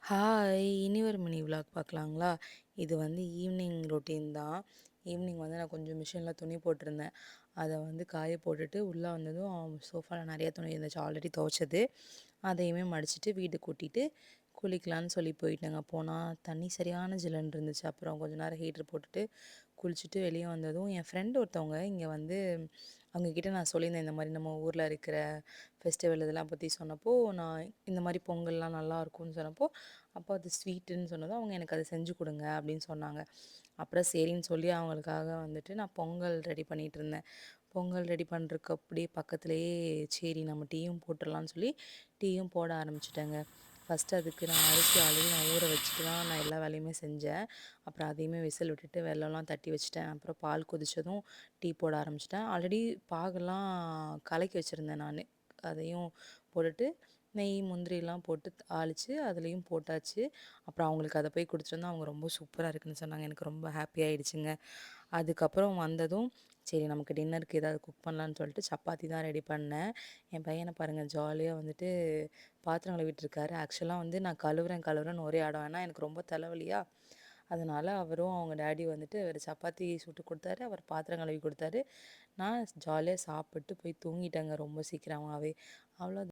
Hi! இனி ஒரு mini vlog பார்க்கலாங்களா? இது வந்து ஈவினிங் ரொட்டீன் தான். ஈவினிங் வந்து நான் கொஞ்சம் மிஷின்ல துணி போட்டிருந்தேன். அத வந்து காய போட்டுட்டு உள்ள வந்ததும் சோஃபால நெறைய துணி இருந்துச்சு ஆல்ரெடி துவைச்சது. அதையுமே மடிச்சுட்டு வீடு கூட்டிட்டு குளிக்கலான்னு சொல்லி போயிட்டேங்க. போனா தண்ணி சரியான ஜில்லுன்னு இருந்துச்சு. அப்புறம் கொஞ்ச நேரம் ஹீட்டர் போட்டுட்டு குளிச்சுட்டு வெளிய வந்ததும் என் ஃப்ரெண்ட் ஒருத்தவங்க இங்க வந்து அவங்க கிட்ட நான் சொல்லியிருந்தேன். இந்த மாரி நம்ம ஊர்ல இருக்கிற ஃபெஸ்டிவல் இதெல்லாம் பத்தி சொன்னப்போ, நான் இந்த மாரி பொங்கல்லாம் நல்லாயிருக்கும்னு சொன்னப்போ, அப்போ அது ஸ்வீட்டுன்னு சொன்னதும், அவங்க எனக்கு அத செஞ்சு குடுங்க அப்படின்னு சொன்னாங்க. அப்புறம் சரின்னு சொல்லி அவங்களுக்காக வந்துட்டு நான் பொங்கல் ரெடி பண்ணிட்டுருந்தேன். பொங்கல் ரெடி பண்றதுக்கு அப்படியே பக்கத்துலேயே சரி நம்ம டீயும் போட்டுறலான்னு சொல்லி டீயும் போட ஆரம்பிச்சுட்டேங்க. ஃபர்ஸ்ட்டு அதுக்கு நான் அரிசி ஆல்ரெடி நான் ஊற வச்சுட்டு தான் நான் எல்லா வேலையுமே செஞ்சேன். அப்புறம் அதையுமே விசில் விட்டுட்டு வெல்லம்லாம் தட்டி வச்சுட்டேன். அப்புறம் பால் கொதிச்சதும் டீ போட ஆரம்பிச்சுட்டேன். ஆல்ரெடி பாகெல்லாம் கலக்கி வச்சுருந்தேன் நானு. அதையும் போட்டுட்டு நெய், முந்திரிலாம் போட்டு தாளிச்சு அதுலயும் போட்டாச்சு. அப்புறம் அவங்களுக்கு அத போய் குடுத்துட்டு வந்தா அவங்க ரொம்ப சூப்பரா இருக்குன்னு சொன்னாங்க. எனக்கு ரொம்ப ஹாப்பி ஆயிடுச்சுங்க. அதுக்கப்புறம் வந்ததும், சரி நமக்கு டின்னருக்கு ஏதாவது குக் பண்ணலான்னு சொல்லிட்டு சப்பாத்தி தான் ரெடி பண்ணேன். என் பையன பாருங்க ஜாலியா வந்துட்டு பாத்திரம் கழுவிட்டு இருக்காரு. ஆக்சுவலா வந்து நான் கழுவுறேன் கழுவுறேன்னு ஒரே அடம். ஏன்னா எனக்கு ரொம்ப தலைவலியா, அதனால அவரும் அவங்க டாடி வந்துட்டு அவரு சப்பாத்தி சுட்டு குடுத்தாரு. அவர் பாத்திரம் கழுவி குடுத்தாரு. நான் ஜாலியா சாப்பிட்டு போய் தூங்கிட்டேங்க ரொம்ப சீக்கிரமாவே. அவ்வளோ